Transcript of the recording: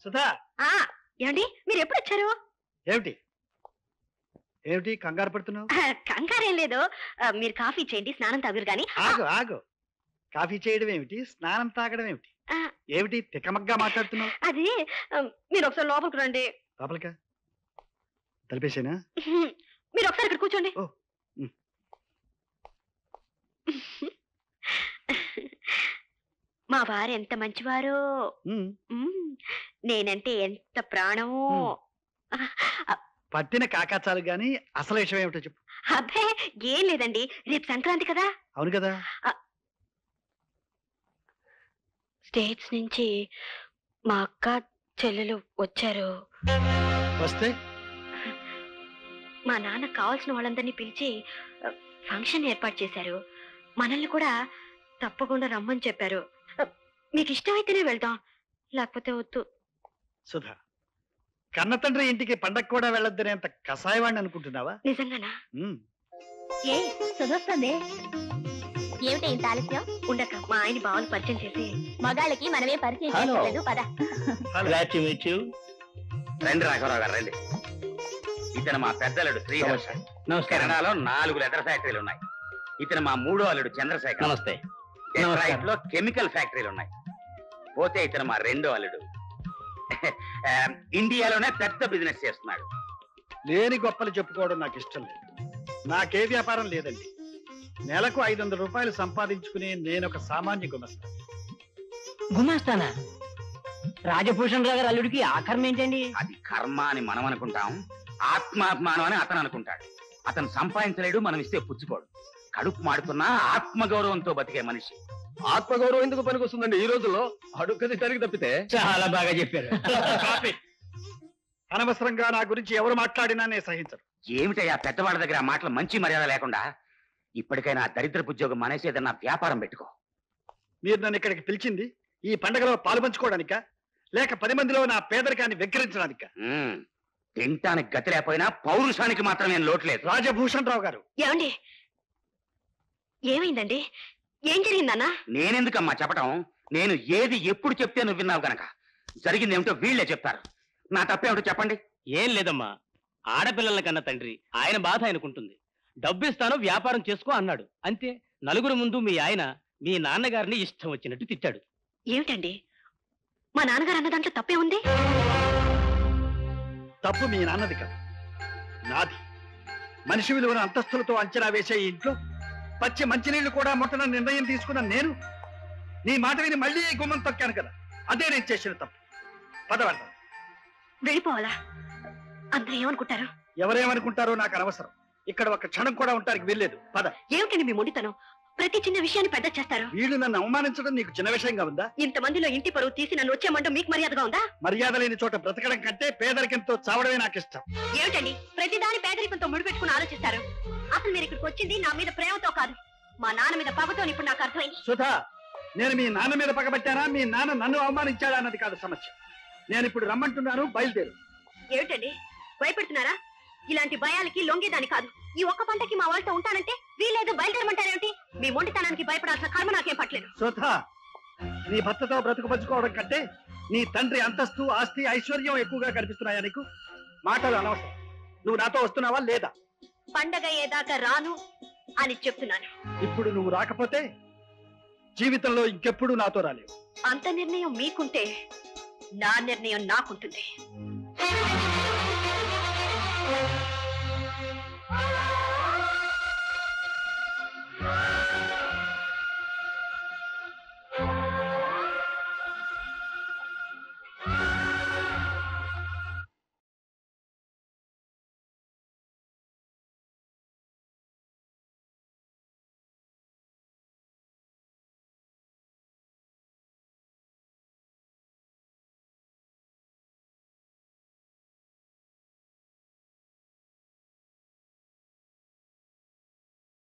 సుధా, ఏమండి మీరు ఎప్పుడు వచ్చారు? ఏమిటి ఏమిటి కంగారు పడుతున్నావు? కంగారేం లేదు. మీరు కాఫీ చేయండి, స్నానం తాగురు గాని. ఆగు ఆగు, కాఫీ చేయడం ఏమిటి, స్నానం తాగడం ఏమిటి? ఏమిటి తికమగ్గా మాట్లాడుతున్నావు? అది మీరు ఒకసారి లోపలికి రండి. లోపలికా? తలిపేసేనా? మీరు ఒకసారి ఇక్కడ కూర్చోండి. మా వారు ఎంత మంచివారో, నేనంటే ఎంత ప్రాణమో. పట్టిన కాకాచాలు గాని అసలు విషయం ఏమిటో చెప్పు. అబ్బే ఏం లేదండి, రేపు సంక్రాంతి కదా. అవును కదా. స్టేట్స్ నుంచి మా అక్క చెల్లెలు వచ్చారు. వస్తే మా నాన్న కావాల్సిన వాళ్ళందరినీ పిలిచి ఫంక్షన్ ఏర్పాటు చేశారు. మనల్ని కూడా తప్పకుండా రమ్మని చెప్పారు. మీకు ఇష్టమైతేనే వెళ్దాం, లేకపోతే వద్దు. సుధా, కన్న తండ్రి ఇంటికి పండగ కూడా వెళ్ళొద్దనే అంత కషాయవాణ్ణి అనుకుంటున్నావా? నిజంగానా? ఏ సుధొస్తుంది ఏమిటి ఇంత ఆలస్యం? ఉండక మా ఆయన బావులు పరిచయం చేసి. మగాళ్ళకి మనమే పరిచయం చేయలేదు. పద. రండి రాఘవరావు గారు, రండి. ఇతను మా పెద్దలుడు శ్రీహర్ష. కిరణాలో 4 లెదర్ ఫ్యాక్టరీలు ఉన్నాయి. ఇతను మా 3వ అల్లుడు చంద్రశేఖర్. నమస్తే. డెట్రాయిట్ లో కెమికల్ ఫ్యాక్టరీలు ఉన్నాయి. పోతే ఇతను మా 2వ అల్లుడు. ఇండియాలోనే పెద్ద బిజినెస్ చేస్తున్నాడు. లేని గొప్పలు చెప్పుకోవడం నాకు ఇష్టం లేదు. నాకే వ్యాపారం లేదండి. నెలకు 500 రూపాయలు సంపాదించుకుని నేను ఒక సామాన్య గుమస్తా. గుమస్తానా? రాజభూషణ్ రావు గారు అల్లుడికి ఆ కర్మ ఏంటండి? అది కర్మ అని మనం అనుకుంటాం, ఆత్మాభిమానం అని అతను అనుకుంటాడు. అతను సంపాదించలేడు, మనం ఇస్తే పుచ్చుకోడు. కడుపు మాడుతున్నా ఆత్మగౌరవంతో బతికే మనిషి. ఆత్మగౌరవం ఎందుకు పనికొస్తుందండి ఈ రోజుల్లో? అడుక్కది తరిగి తప్పితే. చాలా బాగా చెప్పారు. అనవసరంగా నా గురించి ఎవరు మాట్లాడినా నేను సహించను. ఏమిటయ్యా పెద్దవాళ్ళ దగ్గర ఆ మాటలు మంచి మర్యాద లేకుండా? ఇప్పటికైనా దరిద్రపు ఉద్యోగం మానేసి ఏదన్నా వ్యాపారం పెట్టుకో. మీరు నన్ను ఇక్కడికి పిలిచింది ఈ పండగలో పాలు పంచుకోవడానికా, లేక 10 మందిలో నా పేదరికాన్ని వెక్కిరించడానికా? తింటానికి గతి లేకపోయినా పౌరుషానికి మాత్రం నేను లోట్లేదు. రాజభూషణ్ రావు గారు. ఏమండి, ఏమైందండి? ఏం జరిగిందన్నా? నేనెందుకమ్మా చెప్పటం? నేను ఏది ఎప్పుడు చెప్తే నువ్వు విన్నావు గనక. జరిగింది ఏమిటో వీళ్లే చెప్తారు. నా తప్పేమిటో చెప్పండి. ఏం లేదమ్మా, ఆడపిల్లల కన్నా తండ్రి ఆయన బాధ ఆయనకుంటుంది. డబ్బిస్తాను వ్యాపారం చేసుకో అన్నాడు, అంతే. నలుగురు ముందు మీ ఆయన మీ నాన్నగారిని ఇష్టం వచ్చినట్టు తిట్టాడు. ఏమిటండి, మా నాన్నగారు అన్న దాంట్లో తప్పే ఉంది? తప్పు మీ నాన్నది కాదు, నాది. మనిషి విలువను అంతస్తులతో అంచనా వేసే ఈ ఇంట్లో పచ్చి మంచినీళ్లు కూడా ముట్టన నిర్ణయం తీసుకున్న నేను నీ మాట విని మళ్ళీ గుమ్మం తొక్కాను కదా. అదే నేను చేసిన తప్పు. పదవర్థం. వెళ్ళిపోవాలా? అందరూ ఏమనుకుంటారు? ఎవరేమనుకుంటారో నాకు అనవసరం. ఇక్కడ ఒక క్షణం కూడా ఉండడానికి వీల్లేదు. పద. ఏమిటండి మీ మొండితనం? ప్రతి చిన్న విషయాన్ని పెద్ద చేస్తారు. వీళ్ళు నన్ను అవమానించడం నీకు చిన్న విషయంగా ఉందా? ఇంతమందిలో ఇంటి పరువు తీసి నన్ను వచ్చేమంటూ మీకు మర్యాదగా ఉందా? మర్యాద లేని చోట బ్రతకడం కంటే పేదరికంతో చావడమే నాకు ఇష్టం. ఏమిటండి ప్రతిదాని పేదరికంతో ముడిపెట్టుకుని ఆలోచిస్తారు? అసలు మీరు ఇక్కడికి వచ్చింది నా మీద ప్రేమతో కాదు, మా నాన్న మీద పగతో. ఇప్పుడు నాకు అర్థమైంది. సుధా, నేను మీ నాన్న మీద పగబట్టానా, మీ నాన్న నన్ను అవమానించాడా అన్నది కాదు సమస్య. నేను ఇప్పుడు రమ్మంటున్నాను, బయలుదేరు. ఏమిటండి భయపెడుతున్నారా? ఇలాంటి భయాలకి లొంగేదాన్ని కాదు. ఈ ఒక్క పంటకి మా వాళ్ళతో ఉంటానంటే వీలేదు బయలుదేరమంటారేమిటి? మీ మొండితనానికి భయపడాల్సిన కర్మ నాకేం పట్టలేదు. సుధా, నీ భర్తతో బ్రతుకు పంచుకోవడం కంటే నీ తండ్రి అంతస్తు, ఆస్తి, ఐశ్వర్యం ఎక్కువగా కనిపిస్తున్నాయా నీకు? మాటలు అనవసరం. నువ్వు నాతో వస్తున్నావా లేదా? పండగ ఏదాకా రాను అని చెప్తున్నాను. ఇప్పుడు నువ్వు రాకపోతే జీవితంలో ఇంకెప్పుడు నాతో రాలేవు. అంత నిర్ణయం మీకుంటే నా నిర్ణయం నాకుంటుంది.